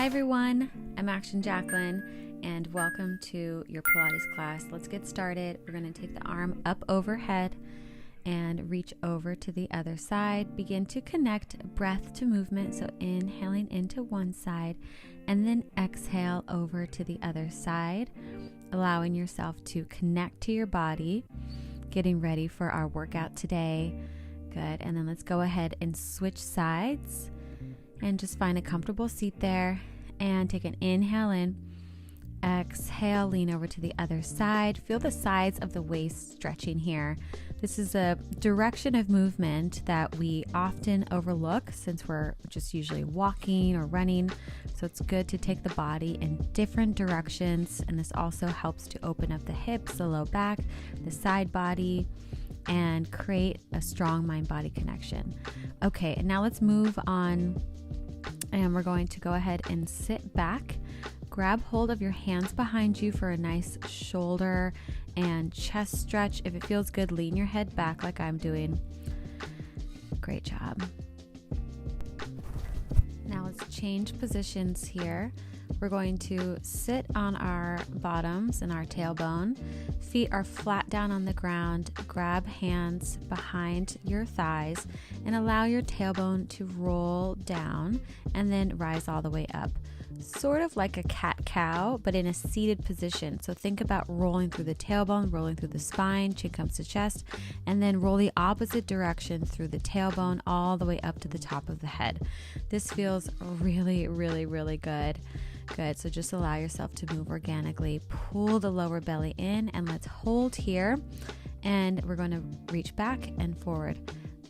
Hi everyone, I'm Action Jacqueline and welcome to your Pilates class. Let's get started. We're going to take the arm up overhead and reach over to the other side. Begin to connect breath to movement. So inhaling into one side and then exhale over to the other side, allowing yourself to connect to your body, getting ready for our workout today. Good. And then let's go ahead and switch sides. And just find a comfortable seat there and take an inhale in, exhale, lean over to the other side. Feel the sides of the waist stretching here. This is a direction of movement that we often overlook since we're just usually walking or running. So it's good to take the body in different directions. And this also helps to open up the hips, the low back, the side body, and create a strong mind-body connection. Okay, and now let's move on. And we're going to go ahead and sit back, grab hold of your hands behind you for a nice shoulder and chest stretch. If it feels good, lean your head back like I'm doing. Great job. Now let's change positions here. We're going to sit on our bottoms and our tailbone. Feet are flat down on the ground. Grab hands behind your thighs and allow your tailbone to roll down and then rise all the way up. Sort of like a cat-cow, but in a seated position. So think about rolling through the tailbone, rolling through the spine, chin comes to chest, and then roll the opposite direction through the tailbone all the way up to the top of the head. This feels really, really, really good. Good. So just allow yourself to move organically. Pull the lower belly in and let's hold here. And we're going to reach back and forward,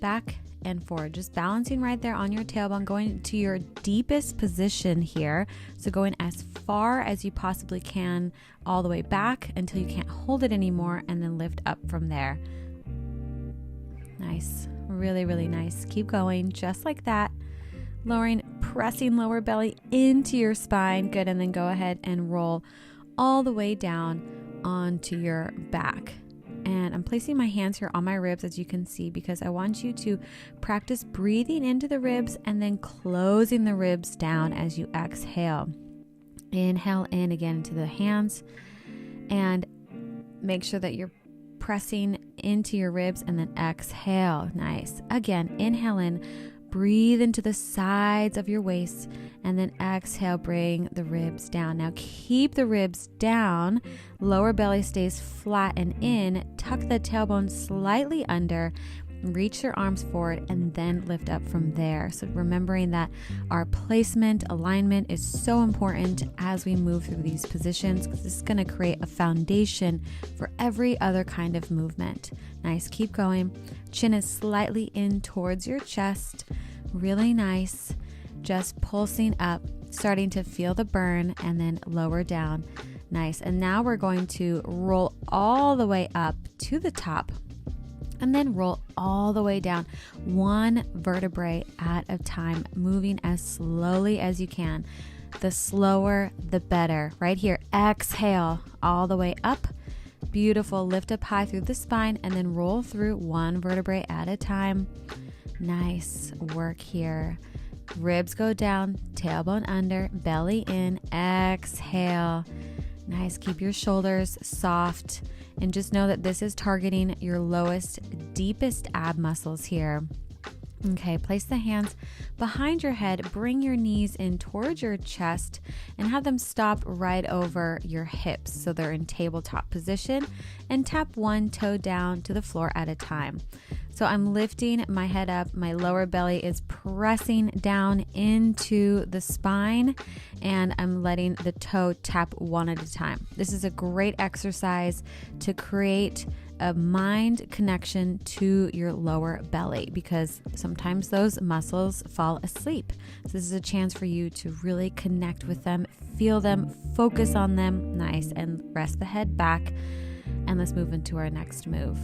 back and forward. Just balancing right there on your tailbone, going to your deepest position here. So going as far as you possibly can all the way back until you can't hold it anymore and then lift up from there. Nice. Really, really nice. Keep going just like that. Lowering, pressing lower belly into your spine. Good. And then go ahead and roll all the way down onto your back. And I'm placing my hands here on my ribs, as you can see, because I want you to practice breathing into the ribs and then closing the ribs down as you exhale. Inhale in again into the hands and make sure that you're pressing into your ribs and then exhale. Nice. Again, inhale in. Breathe into the sides of your waist and then exhale, bring the ribs down. Now keep the ribs down, lower belly stays flat and in, tuck the tailbone slightly under, reach your arms forward and then lift up from there. So remembering that our placement, alignment is so important as we move through these positions because this is going to create a foundation for every other kind of movement. Nice, keep going. Chin is slightly in towards your chest. Really nice. Just pulsing up, starting to feel the burn and then lower down. Nice. And now we're going to roll all the way up to the top and then roll all the way down, one vertebrae at a time, moving as slowly as you can. The slower, the better. Right here, exhale all the way up. Beautiful. Lift up high through the spine and then roll through one vertebrae at a time. Nice work here. Ribs go down, tailbone under, belly in, exhale. Nice. Keep your shoulders soft and just know that this is targeting your lowest, deepest ab muscles here. Okay, place the hands behind your head, bring your knees in towards your chest and have them stop right over your hips so they're in tabletop position, and tap one toe down to the floor at a time. So I'm lifting my head up, my lower belly is pressing down into the spine, and I'm letting the toe tap one at a time. This is a great exercise to create a mind connection to your lower belly because sometimes those muscles fall asleep. So this is a chance for you to really connect with them, feel them, focus on them. Nice. And rest the head back. And let's move into our next move.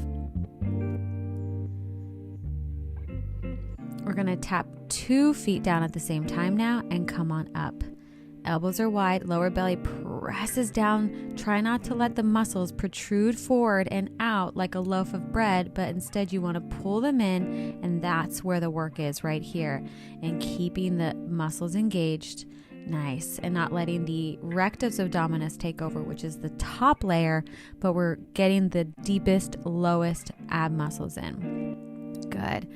We're going to tap 2 feet down at the same time now and come on up. Elbows are wide, lower belly presses down. Try not to let the muscles protrude forward and out like a loaf of bread, but instead you want to pull them in, and that's where the work is right here. And keeping the muscles engaged. Nice. And not letting the rectus abdominis take over, which is the top layer, but we're getting the deepest, lowest ab muscles in. Good.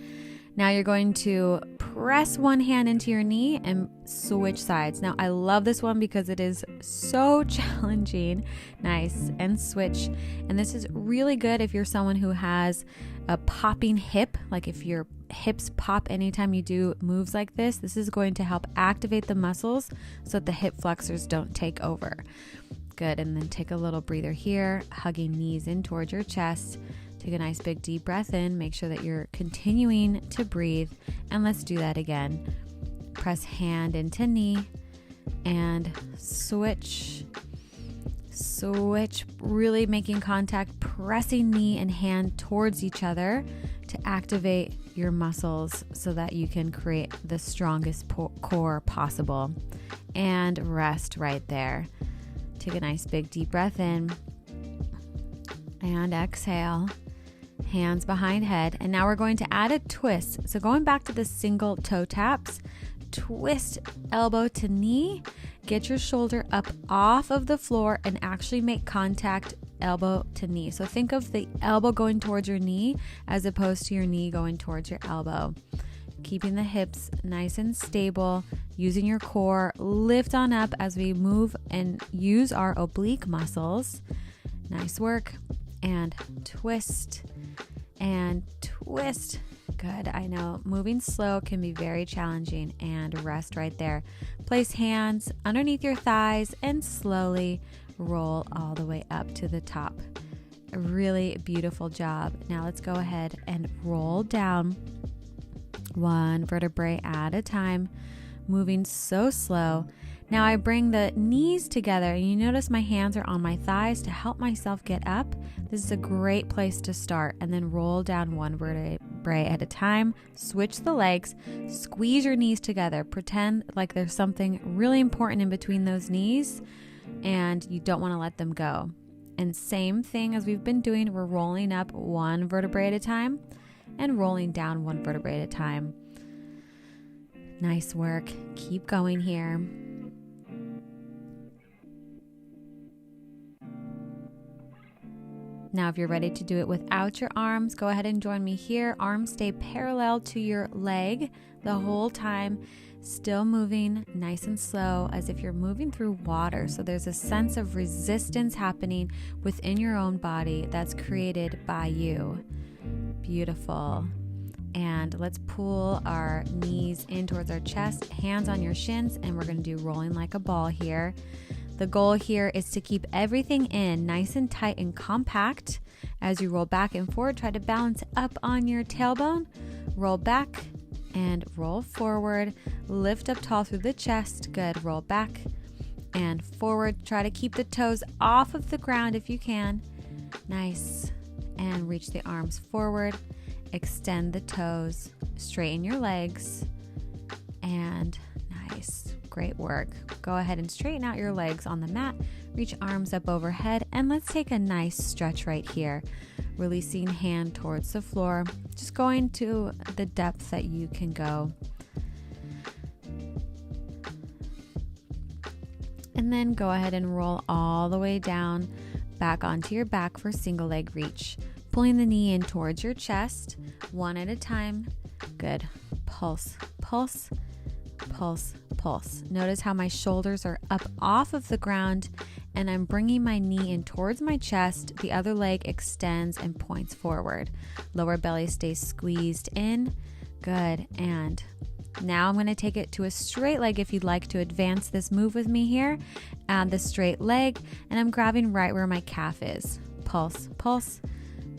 Now you're going to press one hand into your knee and switch sides. Now I love this one because it is so challenging. Nice. And switch. And this is really good if you're someone who has a popping hip, like if your hips pop anytime you do moves like this. This is going to help activate the muscles so that the hip flexors don't take over. Good. And then take a little breather here, hugging knees in towards your chest. Take a nice big deep breath in. Make sure that you're continuing to breathe. And let's do that again. Press hand into knee and switch. Switch, really making contact, pressing knee and hand towards each other to activate your muscles so that you can create the strongest core possible. And rest right there. Take a nice big deep breath in and exhale. Hands behind head. And now we're going to add a twist. So going back to the single toe taps, twist elbow to knee, get your shoulder up off of the floor and actually make contact elbow to knee. So think of the elbow going towards your knee as opposed to your knee going towards your elbow. Keeping the hips nice and stable, using your core, lift on up as we move and use our oblique muscles. Nice work. And twist and twist. Good. I know moving slow can be very challenging, and rest right there. Place hands underneath your thighs and slowly roll all the way up to the top. A really beautiful job. Now let's go ahead and roll down one vertebrae at a time, moving so slow. Now I bring the knees together and you notice my hands are on my thighs to help myself get up. This is a great place to start, and then roll down one vertebrae at a time. Switch the legs, squeeze your knees together. Pretend like there's something really important in between those knees and you don't want to let them go. And same thing as we've been doing, we're rolling up one vertebrae at a time and rolling down one vertebrae at a time. Nice work. Keep going here. Now, if you're ready to do it without your arms, go ahead and join me here. Arms stay parallel to your leg the whole time, still moving nice and slow as if you're moving through water. So there's a sense of resistance happening within your own body that's created by you. Beautiful. And let's pull our knees in towards our chest, hands on your shins, and we're going to do rolling like a ball here. The goal here is to keep everything in nice and tight and compact. As you roll back and forward, try to balance up on your tailbone. Roll back and roll forward. Lift up tall through the chest. Good. Roll back and forward. Try to keep the toes off of the ground if you can. Nice. And reach the arms forward. Extend the toes. Straighten your legs. And nice. Great work. Go ahead and straighten out your legs on the mat. Reach arms up overhead, and let's take a nice stretch right here. Releasing hand towards the floor, just going to the depth that you can go. And then go ahead and roll all the way down, back onto your back for single leg reach. Pulling the knee in towards your chest, one at a time. Good. Pulse, pulse, pulse, pulse. Notice how my shoulders are up off of the ground and I'm bringing my knee in towards my chest. The other leg extends and points forward. Lower belly stays squeezed in. Good. And now I'm going to take it to a straight leg if you'd like to advance this move with me here. Add the straight leg, and I'm grabbing right where my calf is. Pulse, pulse,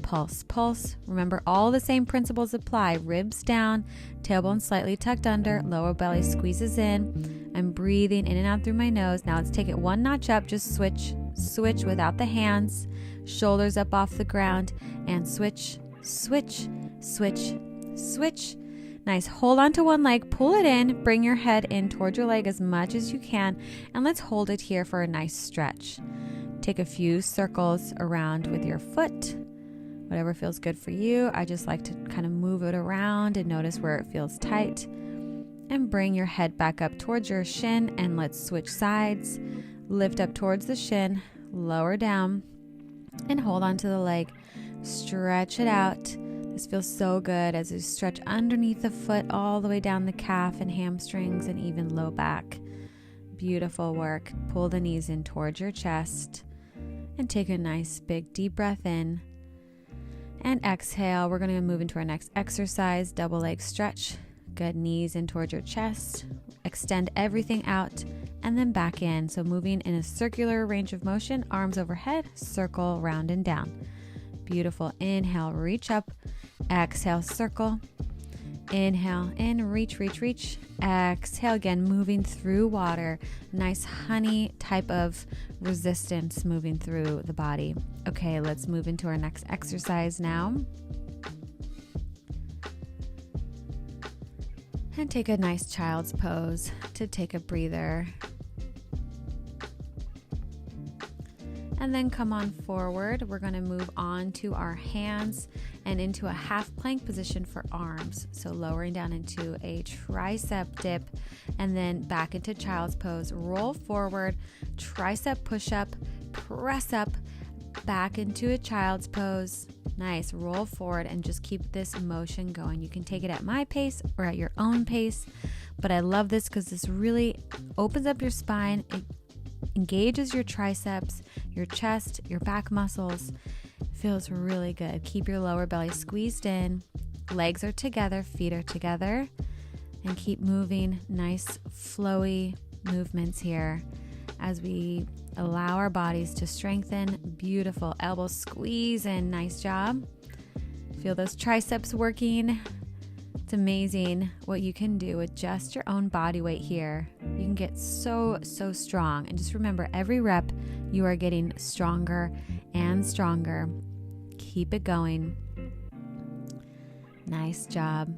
pulse, pulse. Remember, all the same principles apply. Ribs down, tailbone slightly tucked under, lower belly squeezes in. I'm breathing in and out through my nose. Now let's take it one notch up. Just switch without the hands. Shoulders up off the ground, and switch, switch, switch, switch. Nice. Hold on to one leg, pull it in, bring your head in towards your leg as much as you can, and let's hold it here for a nice stretch. Take a few circles around with your foot, whatever feels good for you. I just like to kind of move it around and notice where it feels tight. and bring your head back up towards your shin, and let's switch sides. Lift up towards the shin, lower down, and hold on to the leg. Stretch it out. This feels so good as you stretch underneath the foot all the way down the calf and hamstrings and even low back. Beautiful work. Pull the knees in towards your chest and take a nice big deep breath in. And exhale. We're going to move into our next exercise, double leg stretch. Good, knees in towards your chest. Extend everything out and then back in. So moving in a circular range of motion, arms overhead, circle, round and down. Beautiful. Inhale, reach up. Exhale, circle. Inhale, in, reach, reach, reach. Exhale, again, moving through water. Nice honey type of resistance moving through the body. Okay, let's move into our next exercise now. And take a nice child's pose to take a breather. And then come on forward. We're going to move on to our hands and into a half plank position for arms. So lowering down into a tricep dip and then back into child's pose. Roll forward, tricep push up, press up, back into a child's pose. Nice. Roll forward and just keep this motion going. You can take it at my pace or at your own pace, but I love this because this really opens up your spine. It engages your triceps, your chest, your back muscles. Feels really good. Keep your lower belly squeezed in. Legs are together, feet are together, and keep moving. Nice flowy movements here as we allow our bodies to strengthen. Beautiful. Elbows squeeze in. Nice job. Feel those triceps working. It's amazing what you can do with just your own body weight here. You can get so strong. And just remember, every rep, you are getting stronger and stronger. Keep it going. Nice job.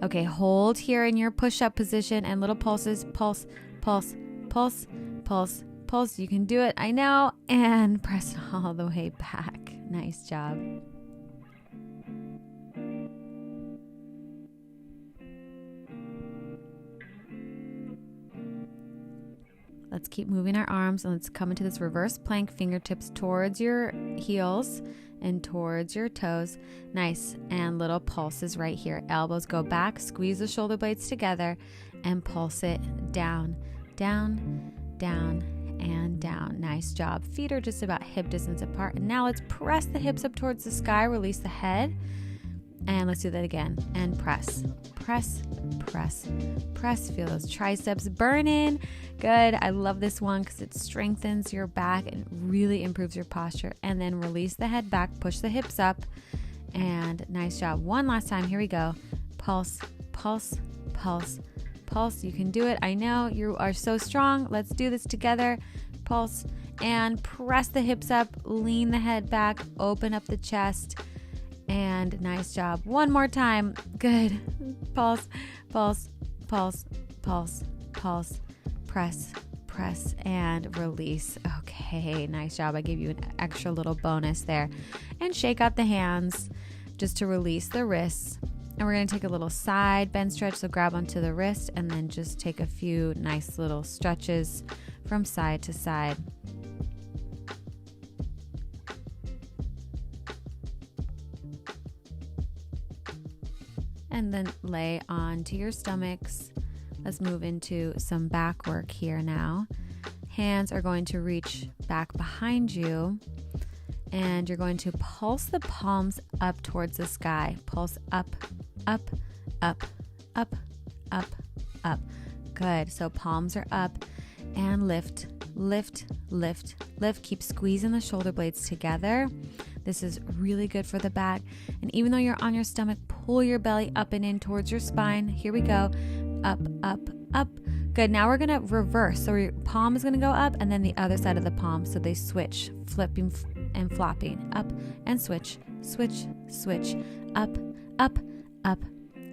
Okay, hold here in your push-up position and little pulses. Pulse, pulse, pulse, pulse, pulse. You can do it, I know. And press all the way back. Nice job. Let's keep moving our arms and let's come into this reverse plank, fingertips towards your heels and towards your toes. Nice. And little pulses right here. Elbows go back, squeeze the shoulder blades together and pulse it down, down, down, and down. Nice job. Feet are just about hip distance apart. And now let's press the hips up towards the sky, release the head. And let's do that again. And press, press, press, press. Feel those triceps burning. Good. I love this one because it strengthens your back and really improves your posture. And then release the head back, push the hips up. And nice job. One last time. Here we go. Pulse, pulse, pulse, pulse. You can do it. I know you are so strong. Let's do this together. Pulse and press the hips up. Lean the head back. Open up the chest. And nice job. One more time. Good. Pulse, pulse, pulse, pulse, pulse. Press, press, and release. Okay, nice job. I gave you an extra little bonus there. And shake out the hands just to release the wrists. And we're going to take a little side bend stretch. So grab onto the wrist and then just take a few nice little stretches from side to side. And then lay onto your stomachs. Let's move into some back work here now. Hands are going to reach back behind you and you're going to pulse the palms up towards the sky. Pulse up, up, up, up, up, up. Good. So palms are up and lift, lift, lift, lift. Keep squeezing the shoulder blades together. This is really good for the back. And even though you're on your stomach, pull your belly up and in towards your spine. Here we go. Up, up, up. Good. Now we're going to reverse. So your palm is going to go up and then the other side of the palm. So they switch, flipping and flopping. Up and switch, switch, switch. Up, up, up,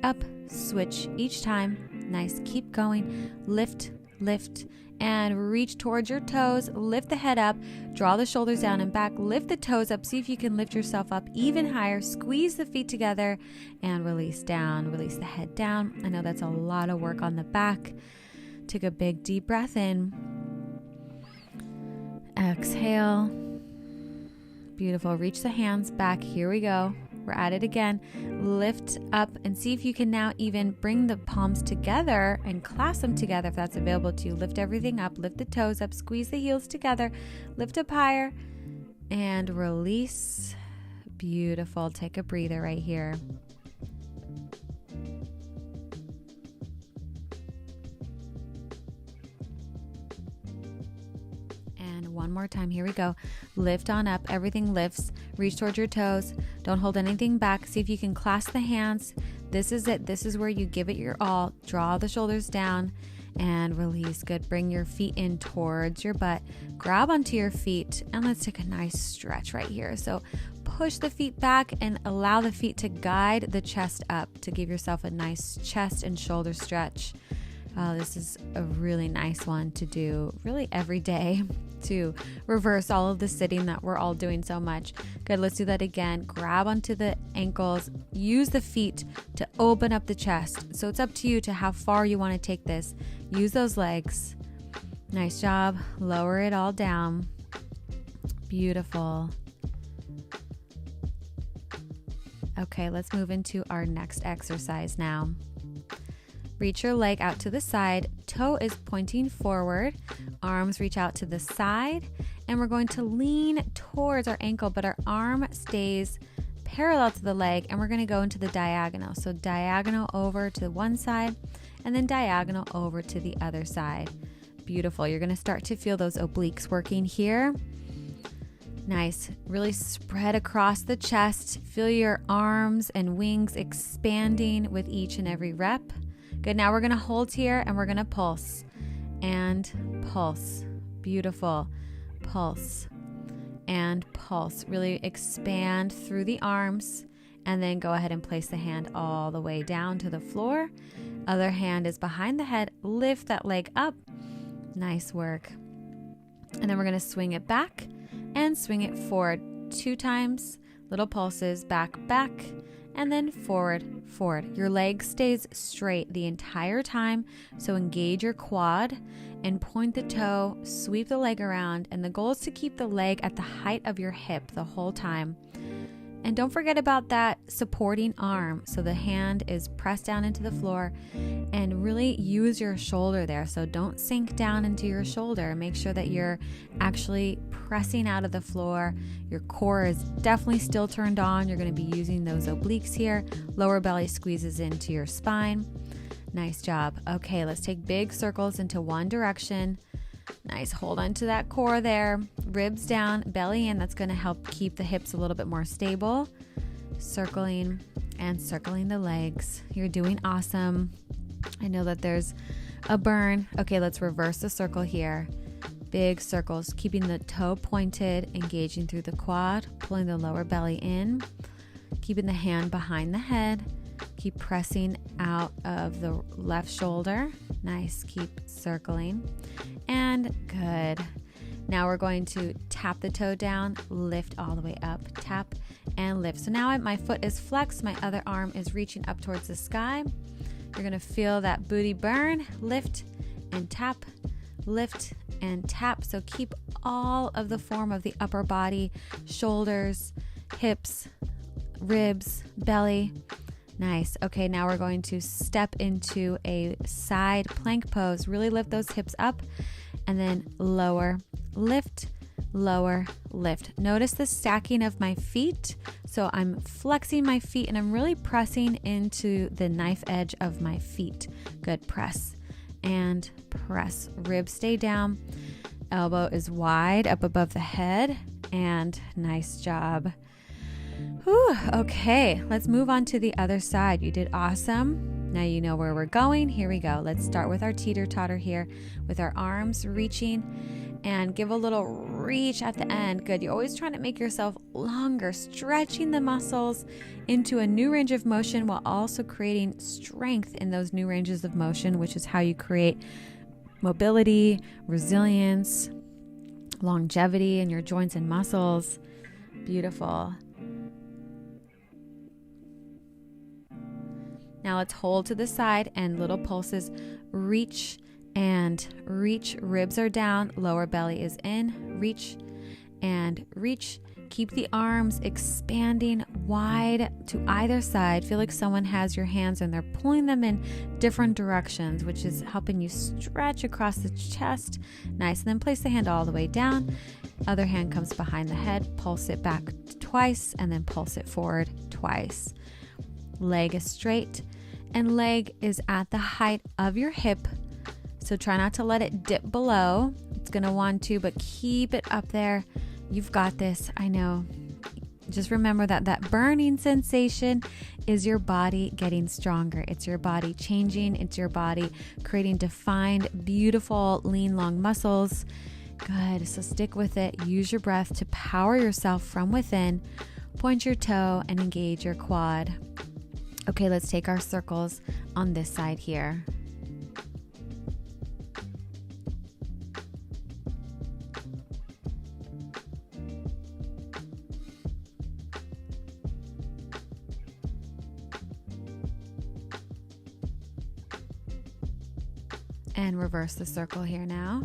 up, switch each time. Nice. Keep going. Lift, lift, and reach towards your toes. Lift the head up, draw the shoulders down and back, lift the toes up. See if you can lift yourself up even higher. Squeeze the feet together and release down. Release the head down. I know that's a lot of work on the back. Take a big deep breath in. Exhale. Beautiful. Reach the hands back. Here we go. We're at it again. Lift up and see if you can now even bring the palms together and clasp them together if that's available to you. Lift everything up. Lift the toes up. Squeeze the heels together. Lift up higher and release. Beautiful. Take a breather right here. One more time. Here we go. Lift on up. Everything lifts. Reach towards your toes. Don't hold anything back. See if you can clasp the hands. This is it. This is where you give it your all. Draw the shoulders down and release. Good. Bring your feet in towards your butt. Grab onto your feet and let's take a nice stretch right here. So push the feet back and allow the feet to guide the chest up to give yourself a nice chest and shoulder stretch. This is a really nice one to do really every day to reverse all of the sitting that we're all doing so much. Good, let's do that again. Grab onto the ankles, use the feet to open up the chest. So it's up to you to how far you want to take this. Use those legs. Nice job. Lower it all down. Beautiful. Okay, let's move into our next exercise now. Reach your leg out to the side, toe is pointing forward, arms reach out to the side, and we're going to lean towards our ankle, but our arm stays parallel to the leg, and we're going to go into the diagonal. So diagonal over to one side, and then diagonal over to the other side. Beautiful. You're going to start to feel those obliques working here. Nice. Really spread across the chest. Feel your arms and wings expanding with each and every rep. Good, now we're going to hold here and we're going to pulse and pulse. Beautiful. Pulse and pulse. Really expand through the arms and then go ahead and place the hand all the way down to the floor. Other hand is behind the head. Lift that leg up. Nice work. And then we're going to swing it back and swing it forward 2 times. Little pulses, back, back. And then forward, forward. Your leg stays straight the entire time. So engage your quad and point the toe, sweep the leg around. And the goal is to keep the leg at the height of your hip the whole time. And don't forget about that supporting arm. So the hand is pressed down into the floor and really use your shoulder there. So don't sink down into your shoulder. Make sure that you're actually pressing out of the floor. Your core is definitely still turned on. You're going to be using those obliques here. Lower belly squeezes into your spine. Nice job. Okay, let's take big circles into one direction. Nice. Hold on to that core there. Ribs down, belly in. That's going to help keep the hips a little bit more stable. Circling and circling the legs. You're doing awesome. I know that there's a burn. Okay, let's reverse the circle here. Big circles, keeping the toe pointed, engaging through the quad, pulling the lower belly in, keeping the hand behind the head. Keep pressing out of the left shoulder. Nice. Keep circling. And good. Now we're going to tap the toe down, lift all the way up, tap and lift. So now my foot is flexed. My other arm is reaching up towards the sky. You're going to feel that booty burn. Lift and tap, lift and tap. So keep all of the form of the upper body, shoulders, hips, ribs, belly. Nice. Okay, now we're going to step into a side plank pose. Really lift those hips up and then lower, lift, lower, lift. Notice the stacking of my feet. So I'm flexing my feet and I'm really pressing into the knife edge of my feet. Good. Press and press. Ribs stay down. Elbow is wide up above the head and nice job. Whew, okay, let's move on to the other side. You did awesome. Now you know where we're going. Here we go. Let's start with our teeter-totter here with our arms reaching and give a little reach at the end. Good. You're always trying to make yourself longer, stretching the muscles into a new range of motion while also creating strength in those new ranges of motion, which is how you create mobility, resilience, longevity in your joints and muscles. Beautiful. Now let's hold to the side and little pulses. Reach and reach. Ribs are down. Lower belly is in. Reach and reach. Keep the arms expanding wide to either side. Feel like someone has your hands and they're pulling them in different directions, which is helping you stretch across the chest. Nice. And then place the hand all the way down. Other hand comes behind the head. Pulse it back twice and then pulse it forward twice. Leg is straight and leg is at the height of your hip. So try not to let it dip below. It's going to want to, but keep it up there. You've got this. I know. Just remember that burning sensation is your body getting stronger. It's your body changing. It's your body creating defined, beautiful, lean, long muscles. Good. So stick with it. Use your breath to power yourself from within. Point your toe and engage your quad. Okay, let's take our circles on this side here. And reverse the circle here now.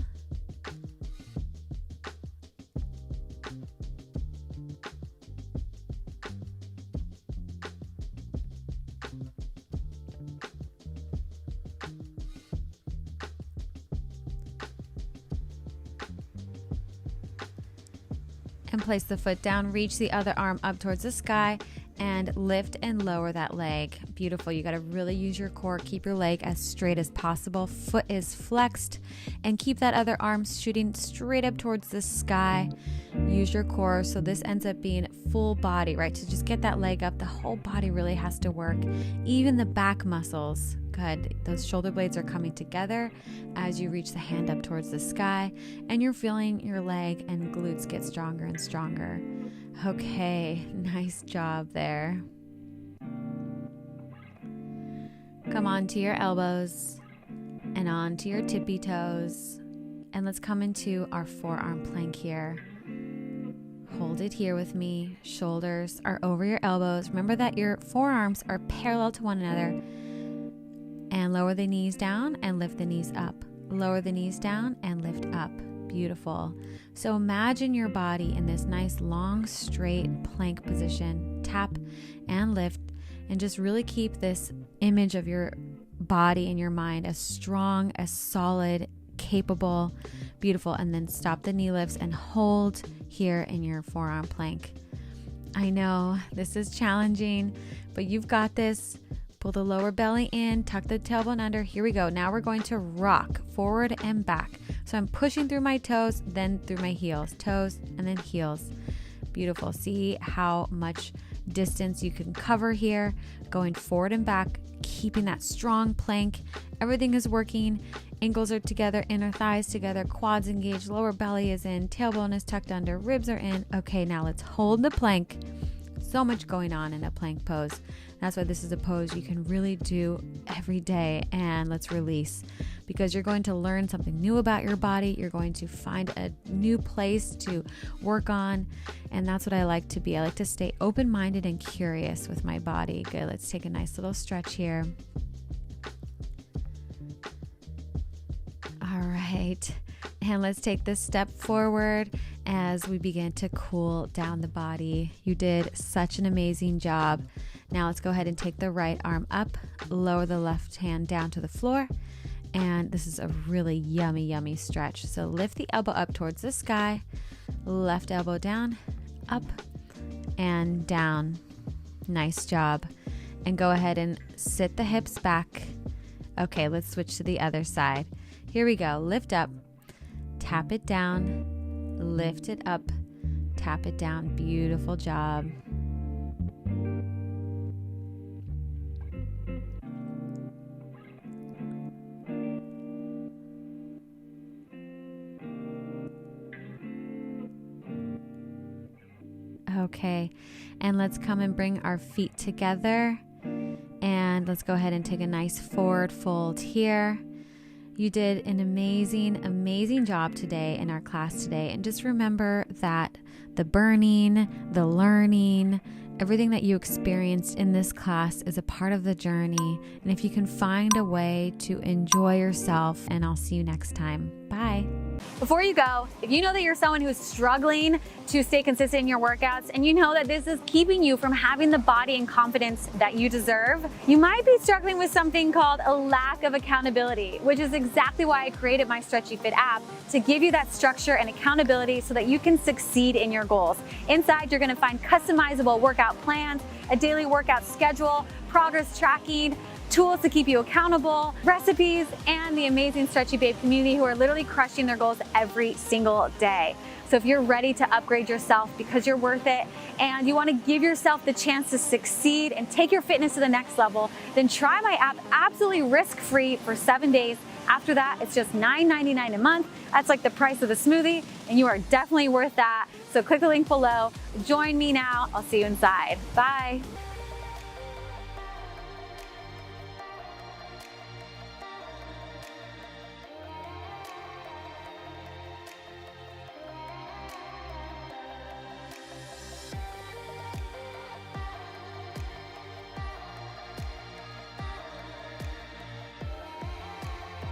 And place the foot down, reach the other arm up towards the sky and lift and lower that leg. Beautiful. You got to really use your core. Keep your leg as straight as possible. Foot is flexed and keep that other arm shooting straight up towards the sky. Use your core. So this ends up being full body, right? To just get that leg up, the whole body really has to work. Even the back muscles. Good. Those shoulder blades are coming together as you reach the hand up towards the sky and you're feeling your leg and glutes get stronger and stronger. Okay, nice job there. Come on to your elbows and on to your tippy toes. And let's come into our forearm plank here. Hold it here with me. Shoulders are over your elbows. Remember that your forearms are parallel to one another. And lower the knees down and lift the knees up. Lower the knees down and lift up. Beautiful. So imagine your body in this nice long straight plank position. Tap and lift and just really keep this image of your body and your mind as strong, as solid, capable, beautiful. And then stop the knee lifts and hold here in your forearm plank. I know this is challenging, but you've got this. Pull the lower belly in, tuck the tailbone under. Here we go. Now we're going to rock forward and back. So I'm pushing through my toes, then through my heels. Toes and then heels. Beautiful. See how much distance you can cover here. Going forward and back, keeping that strong plank. Everything is working. Ankles are together, inner thighs together, quads engaged, lower belly is in, tailbone is tucked under, ribs are in. Okay, now let's hold the plank. So much going on in a plank pose. That's why this is a pose you can really do every day. And let's release, because you're going to learn something new about your body. You're going to find a new place to work on. And that's what I like to be. I like to stay open-minded and curious with my body. Good. Let's take a nice little stretch here. All right. And let's take this step forward as we begin to cool down the body. You did such an amazing job. Now let's go ahead and take the right arm up, lower the left hand down to the floor. And this is a really yummy, yummy stretch. So lift the elbow up towards the sky, left elbow down, up and down. Nice job. And go ahead and sit the hips back. Okay, let's switch to the other side. Here we go. Lift up, tap it down, lift it up, tap it down. Beautiful job. Okay, and let's come and bring our feet together. And let's go ahead and take a nice forward fold here. You did an amazing, amazing job today in our class today. And just remember that the burning, the learning, everything that you experienced in this class is a part of the journey. And if you can find a way to enjoy yourself, and I'll see you next time. Bye. Before you go, if you know that you're someone who's struggling to stay consistent in your workouts, and you know that this is keeping you from having the body and confidence that you deserve, you might be struggling with something called a lack of accountability, which is exactly why I created my Stretchy Fit app, to give you that structure and accountability so that you can succeed in your goals. Inside, you're gonna find customizable workout plans, a daily workout schedule, progress tracking, tools to keep you accountable, recipes, and the amazing Stretchy Babe community who are literally crushing their goals every single day. So if you're ready to upgrade yourself because you're worth it and you want to give yourself the chance to succeed and take your fitness to the next level, then try my app absolutely risk-free for 7 days. After that, it's just $9.99 a month. That's like the price of a smoothie, and you are definitely worth that. So click the link below. Join me now. I'll see you inside. Bye.